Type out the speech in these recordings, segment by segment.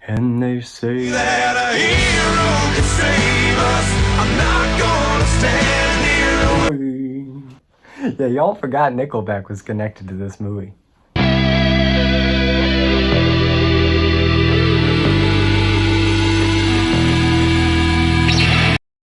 And they say that a hero can save us. I'm not gonna stand here. Yeah, y'all forgot Nickelback was connected to this movie.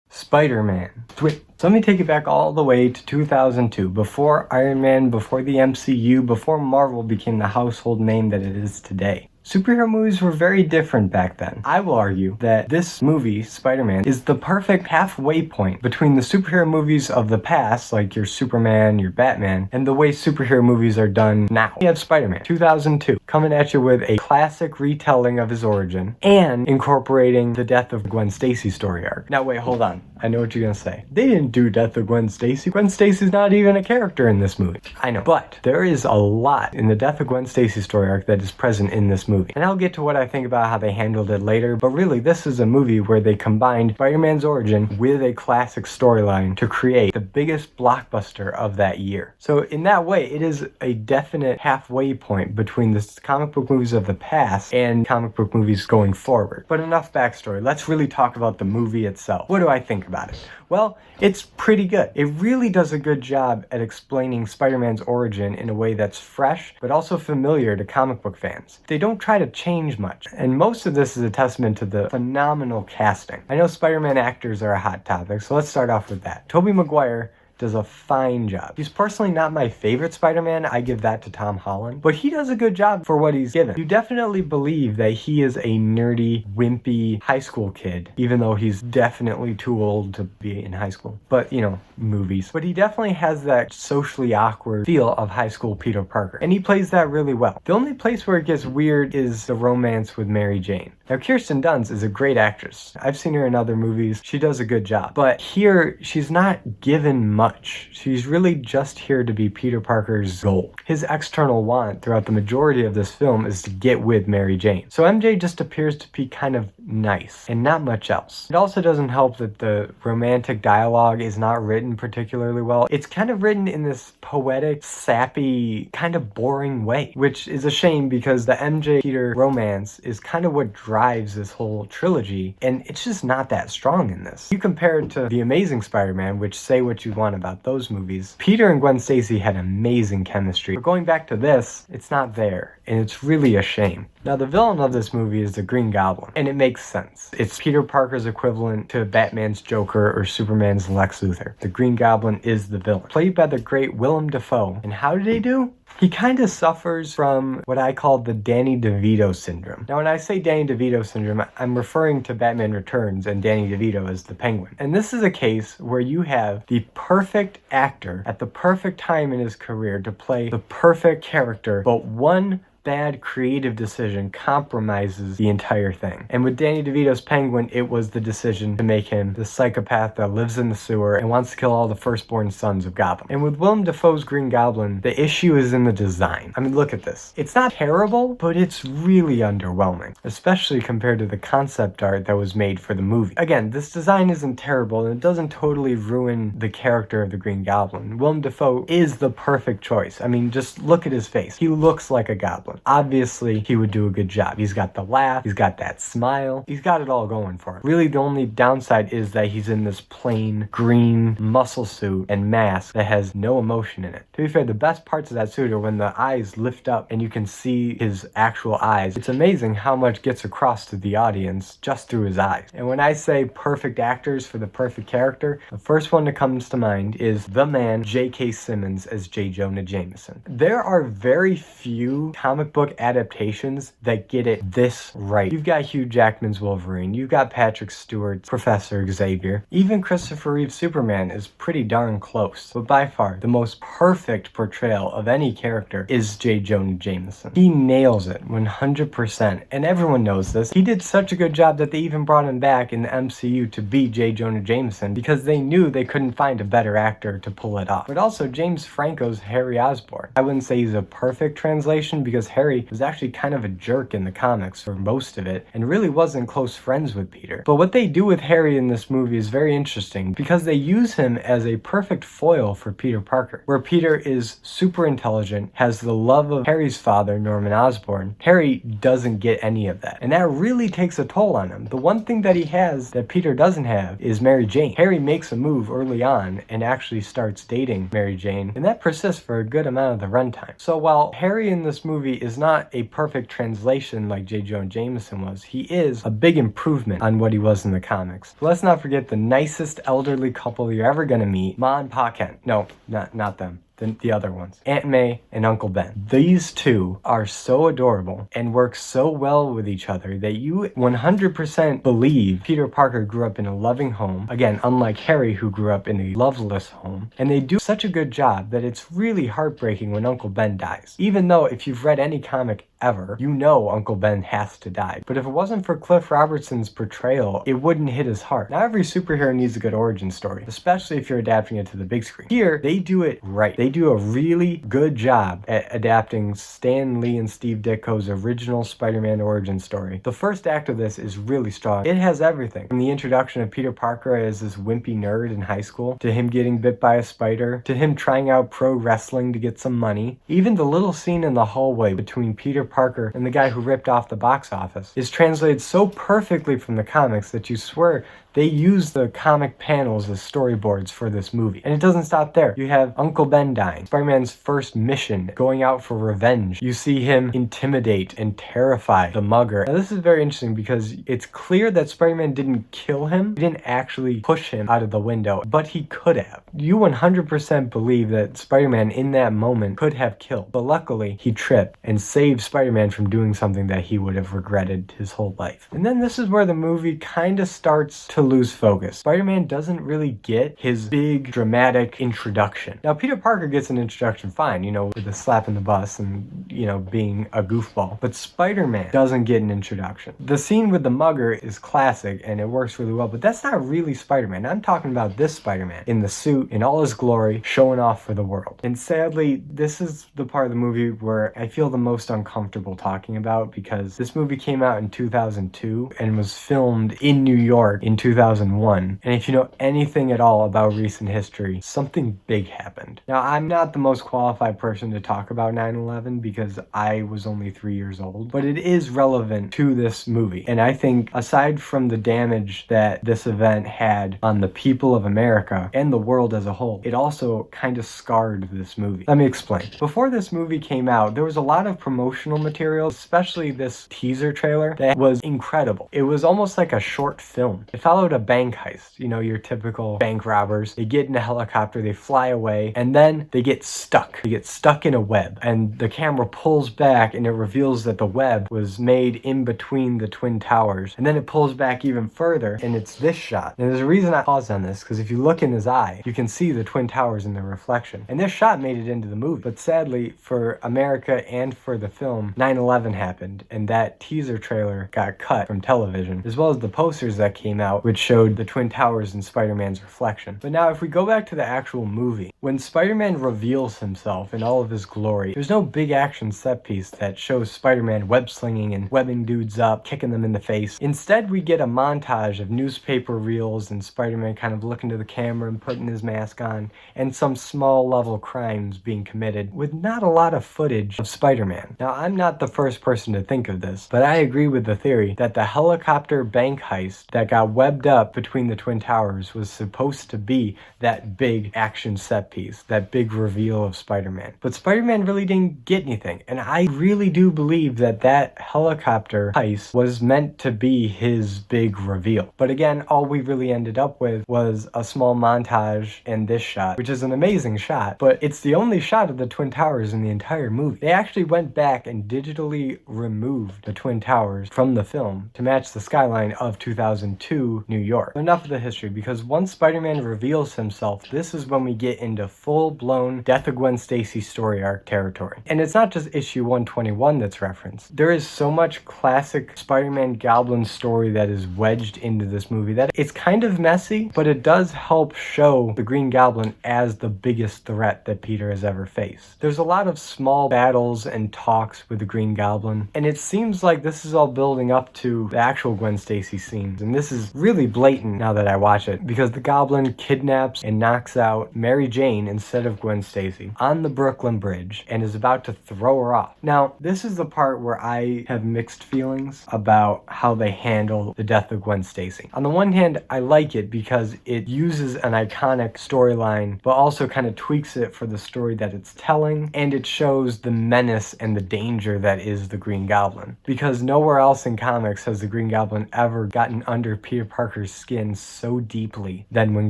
Spider-Man. So let me take it back all the way to 2002, before Iron Man, before the MCU, before Marvel became the household name that it is today. Superhero movies were very different back then. I will argue that this movie, Spider-Man, is the perfect halfway point between the superhero movies of the past, like your Superman, your Batman, and the way superhero movies are done now. We have Spider-Man, 2002, coming at you with a classic retelling of his origin, and incorporating the death of Gwen Stacy story arc. Now wait, hold on. I know what you're gonna say. They didn't do Death of Gwen Stacy. Gwen Stacy's not even a character in this movie. I know. But there is a lot in the Death of Gwen Stacy story arc that is present in this movie. And I'll get to what I think about how they handled it later, but really this is a movie where they combined Spider-Man's origin with a classic storyline to create the biggest blockbuster of that year. So in that way, it is a definite halfway point between the comic book movies of the past and comic book movies going forward. But enough backstory. Let's really talk about the movie itself. What do I think about it? Well, it's pretty good. It really does a good job at explaining Spider-Man's origin in a way that's fresh, but also familiar to comic book fans. They don't try to change much, and most of this is a testament to the phenomenal casting. I know Spider-Man actors are a hot topic, so let's start off with that. Tobey Maguire does a fine job. He's personally not my favorite Spider-Man. I give that to Tom Holland, but he does a good job for what he's given. You definitely believe that he is a nerdy, wimpy high school kid, even though he's definitely too old to be in high school. But, you know, movies. But he definitely has that socially awkward feel of high school Peter Parker, and he plays that really well. The only place where it gets weird is the romance with Mary Jane. Now, Kirsten Dunst is a great actress. I've seen her in other movies. She does a good job. But here, she's not given much. She's really just here to be Peter Parker's goal. His external want throughout the majority of this film is to get with Mary Jane. So MJ just appears to be kind of nice and not much else. It also doesn't help that the romantic dialogue is not written particularly well. It's kind of written in this poetic, sappy, kind of boring way, which is a shame because the MJ-Peter romance is kind of what drives this whole trilogy, and it's just not that strong in this. You compare it to The Amazing Spider-Man, which, say what you want about those movies, Peter and Gwen Stacy had amazing chemistry. But going back to this, it's not there, and it's really a shame. Now, the villain of this movie is the Green Goblin, and it makes sense. It's Peter Parker's equivalent to Batman's Joker or Superman's Lex Luthor. The Green Goblin is the villain, played by the great Willem Dafoe. And how did he do? He kind of suffers from what I call the Danny DeVito syndrome. Now, when I say Danny DeVito syndrome, I'm referring to Batman Returns and Danny DeVito as the Penguin. And this is a case where you have the perfect actor at the perfect time in his career to play the perfect character, but one bad creative decision compromises the entire thing. And with Danny DeVito's Penguin, it was the decision to make him the psychopath that lives in the sewer and wants to kill all the firstborn sons of Gotham. And with Willem Dafoe's Green Goblin, the issue is in the design. I mean, look at this. It's not terrible, but it's really underwhelming, especially compared to the concept art that was made for the movie. Again, this design isn't terrible, and it doesn't totally ruin the character of the Green Goblin. Willem Dafoe is the perfect choice. I mean, just look at his face. He looks like a goblin. Obviously, he would do a good job. He's got the laugh, he's got that smile, he's got it all going for him. Really, the only downside is that he's in this plain green muscle suit and mask that has no emotion in it. To be fair, the best parts of that suit are when the eyes lift up and you can see his actual eyes. It's amazing how much gets across to the audience just through his eyes. And when I say perfect actors for the perfect character, the first one that comes to mind is the man J.K. Simmons as J. Jonah Jameson. There are very few comic book adaptations that get it this right. You've got Hugh Jackman's Wolverine, you've got Patrick Stewart's Professor Xavier, even Christopher Reeve's Superman is pretty darn close. But by far, the most perfect portrayal of any character is J. Jonah Jameson. He nails it 100%, and everyone knows this. He did such a good job that they even brought him back in the MCU to be J. Jonah Jameson because they knew they couldn't find a better actor to pull it off. But also James Franco's Harry Osborn. I wouldn't say he's a perfect translation because Harry was actually kind of a jerk in the comics for most of it and really wasn't close friends with Peter. But what they do with Harry in this movie is very interesting because they use him as a perfect foil for Peter Parker. Where Peter is super intelligent, has the love of Harry's father, Norman Osborn, Harry doesn't get any of that. And that really takes a toll on him. The one thing that he has that Peter doesn't have is Mary Jane. Harry makes a move early on and actually starts dating Mary Jane, and that persists for a good amount of the runtime. So while Harry in this movie is not a perfect translation like J. Jonah Jameson was, he is a big improvement on what he was in the comics. Let's not forget the nicest elderly couple you're ever gonna meet, Ma and Pa Kent. No, not them. The other ones, Aunt May and Uncle Ben. These two are so adorable and work so well with each other that you 100% believe Peter Parker grew up in a loving home, again, unlike Harry who grew up in a loveless home, and they do such a good job that it's really heartbreaking when Uncle Ben dies. Even though if you've read any comic ever, you know Uncle Ben has to die. But if it wasn't for Cliff Robertson's portrayal, it wouldn't hit as hard. Not every superhero needs a good origin story, especially if you're adapting it to the big screen. Here, they do it right. They do a really good job at adapting Stan Lee and Steve Ditko's original Spider-Man origin story. The first act of this is really strong. It has everything, from the introduction of Peter Parker as this wimpy nerd in high school, to him getting bit by a spider, to him trying out pro wrestling to get some money. Even the little scene in the hallway between Peter Parker and the guy who ripped off the box office is translated so perfectly from the comics that you swear they use the comic panels as storyboards for this movie. And it doesn't stop there. You have Uncle Ben dying, Spider-Man's first mission, going out for revenge. You see him intimidate and terrify the mugger. Now this is very interesting because it's clear that Spider-Man didn't kill him. He didn't actually push him out of the window, but he could have. You 100% believe that Spider-Man in that moment could have killed, but luckily he tripped and saved Spider-Man from doing something that he would have regretted his whole life. And then this is where the movie kind of starts to lose focus. Spider-Man doesn't really get his big dramatic introduction. Now Peter Parker gets an introduction fine, you know, with the slap in the bus and, you know, being a goofball. But Spider-Man doesn't get an introduction. The scene with the mugger is classic and it works really well, but that's not really Spider-Man. I'm talking about this Spider-Man in the suit in all his glory, showing off for the world. And sadly, this is the part of the movie where I feel the most uncomfortable talking about, because this movie came out in 2002 and was filmed in New York in 2001. And if you know anything at all about recent history, something big happened. Now, I'm not the most qualified person to talk about 9/11 because I was only 3 years old, but it is relevant to this movie. And I think aside from the damage that this event had on the people of America and the world as a whole, it also kind of scarred this movie. Let me explain. Before this movie came out, there was a lot of promotional material, especially this teaser trailer, that was incredible. It was almost like a short film. It followed a bank heist, you know, your typical bank robbers. They get in a helicopter, they fly away, and then they get stuck. They get stuck in a web, and the camera pulls back and it reveals that the web was made in between the Twin Towers. And then it pulls back even further, and it's this shot. And there's a reason I paused on this, because if you look in his eye, you can see the Twin Towers in the reflection. And this shot made it into the movie. But sadly, for America and for the film, 9/11 happened, and that teaser trailer got cut from television, as well as the posters that came out, which showed the Twin Towers and Spider-Man's reflection. But now, if we go back to the actual movie, when Spider-Man reveals himself in all of his glory, there's no big action set piece that shows Spider-Man web-slinging and webbing dudes up, kicking them in the face. Instead, we get a montage of newspaper reels and Spider-Man kind of looking to the camera and putting his mask on, and some small-level crimes being committed, with not a lot of footage of Spider-Man. Now, I'm not the first person to think of this, but I agree with the theory that the helicopter bank heist that got webbed up between the Twin Towers was supposed to be that big action set piece, that big reveal of Spider-Man. But Spider-Man really didn't get anything, and I really do believe that that helicopter heist was meant to be his big reveal. But again, all we really ended up with was a small montage and this shot, which is an amazing shot, but it's the only shot of the Twin Towers in the entire movie. They actually went back and digitally removed the Twin Towers from the film to match the skyline of 2002 New York. Enough of the history, because once Spider-Man reveals himself, this is when we get into full-blown Death of Gwen Stacy story arc territory. And it's not just issue 121 that's referenced. There is so much classic Spider-Man Goblin story that is wedged into this movie that it's kind of messy, but it does help show the Green Goblin as the biggest threat that Peter has ever faced. There's a lot of small battles and talks with with the Green Goblin. And it seems like this is all building up to the actual Gwen Stacy scenes. And this is really blatant now that I watch it, because the Goblin kidnaps and knocks out Mary Jane instead of Gwen Stacy on the Brooklyn Bridge and is about to throw her off. Now, this is the part where I have mixed feelings about how they handle the death of Gwen Stacy. On the one hand, I like it because it uses an iconic storyline, but also kind of tweaks it for the story that it's telling, and it shows the menace and the danger that is the Green Goblin. Because nowhere else in comics has the Green Goblin ever gotten under Peter Parker's skin so deeply than when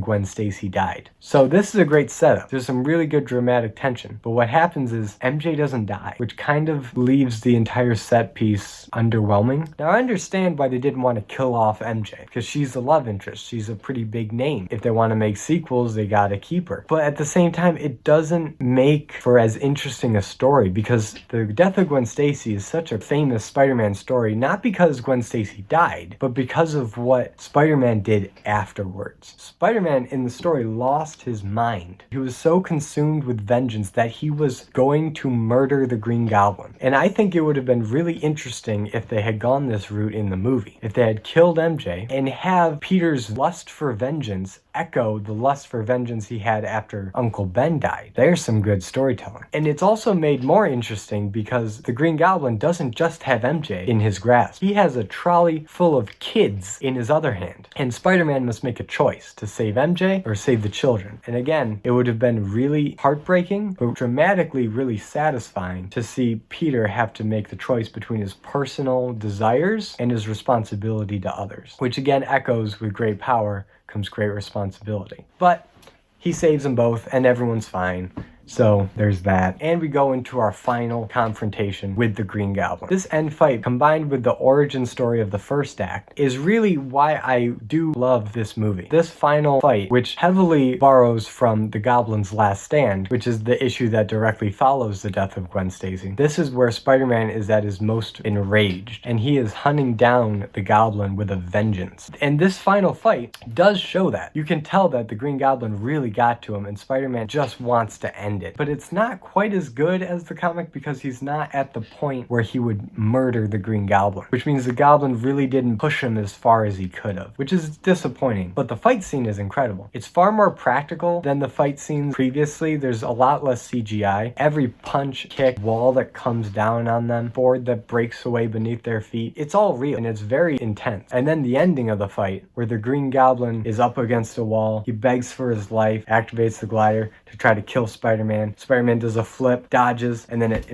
Gwen Stacy died. So this is a great setup. There's some really good dramatic tension, but what happens is MJ doesn't die, which kind of leaves the entire set piece underwhelming. Now, I understand why they didn't want to kill off MJ, because she's the love interest. She's a pretty big name. If they want to make sequels, they gotta keep her. But at the same time, it doesn't make for as interesting a story, because the death of Gwen Stacy is such a famous Spider-Man story, not because Gwen Stacy died, but because of what Spider-Man did afterwards. Spider-Man in the story lost his mind. He was so consumed with vengeance that he was going to murder the Green Goblin. And I think it would have been really interesting if they had gone this route in the movie. If they had killed MJ and have Peter's lust for vengeance echo the lust for vengeance he had after Uncle Ben died. There's some good storytelling. And it's also made more interesting because the Green Goblin doesn't just have MJ in his grasp. He has a trolley full of kids in his other hand. And Spider-Man must make a choice to save MJ or save the children. And again, it would have been really heartbreaking, but dramatically really satisfying to see Peter have to make the choice between his personal desires and his responsibility to others, which again echoes with great power comes great responsibility. But he saves them both and everyone's fine. So there's that. And we go into our final confrontation with the Green Goblin. This end fight, combined with the origin story of the first act, is really why I do love this movie. This final fight, which heavily borrows from The Goblin's Last Stand, which is the issue that directly follows the death of Gwen Stacy. This is where Spider-Man is at his most enraged, and he is hunting down the Goblin with a vengeance. And this final fight does show that. You can tell that the Green Goblin really got to him, and Spider-Man just wants to end it. But it's not quite as good as the comic because he's not at the point where he would murder the Green Goblin, which means the Goblin really didn't push him as far as he could have, which is disappointing. But the fight scene is incredible. It's far more practical than the fight scenes previously. There's a lot less CGI. Every punch, kick, wall that comes down on them, board that breaks away beneath their feet, it's all real and it's very intense. And then the ending of the fight, where the Green Goblin is up against a wall, he begs for his life, activates the glider to try to kill Spider-Man. Spider-Man does a flip, dodges, and then it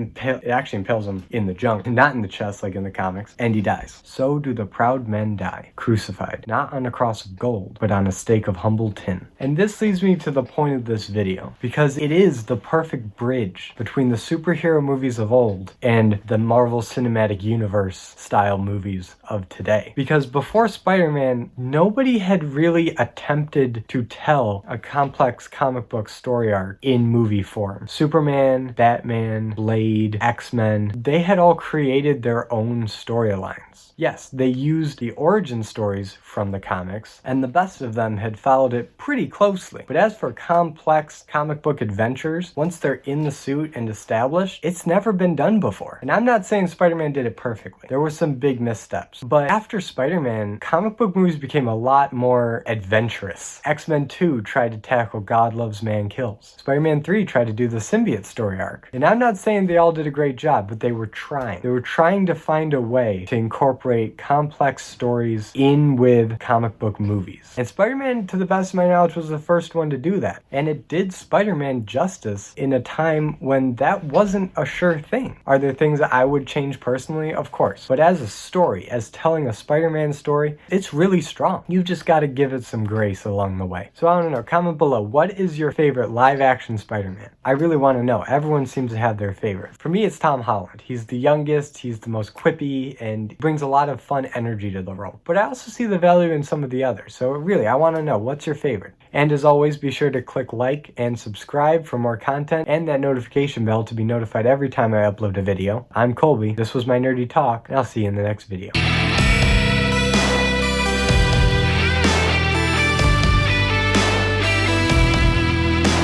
actually impales him in the junk, not in the chest like in the comics, and he dies. So do the proud men die, crucified, not on a cross of gold, but on a stake of humble tin. And this leads me to the point of this video, because it is the perfect bridge between the superhero movies of old and the Marvel Cinematic Universe style movies of today. Because before Spider-Man, nobody had really attempted to tell a complex comic book story arc in movie form. Superman, Batman, Blade, X-Men, they had all created their own storylines. Yes, they used the origin stories from the comics, and the best of them had followed it pretty closely. But as for complex comic book adventures, once they're in the suit and established, it's never been done before. And I'm not saying Spider-Man did it perfectly. There were some big missteps. But after Spider-Man, comic book movies became a lot more adventurous. X-Men 2 tried to tackle God Loves, Man Kills. Spider-Man 3 tried to do the symbiote story arc. And I'm not saying they all did a great job, but they were trying. They were trying to find a way to incorporate complex stories in with comic book movies. And Spider-Man, to the best of my knowledge, was the first one to do that. And it did Spider-Man justice in a time when that wasn't a sure thing. Are there things that I would change personally? Of course. But as a story, as telling a Spider-Man story, it's really strong. You just got to give it some grace along the way. So I want to know, comment below, what is your favorite live action Spider-Man? I really want to know. Everyone seems to have their favorite. For me, it's Tom Holland. He's the youngest, he's the most quippy, and brings a lot of fun energy to the role. But I also see the value in some of the others. So really, I want to know, what's your favorite? And as always, be sure to click like and subscribe for more content and that notification bell to be notified every time I upload a video. I'm Colby, this was my nerdy talk, and I'll see you in the next video.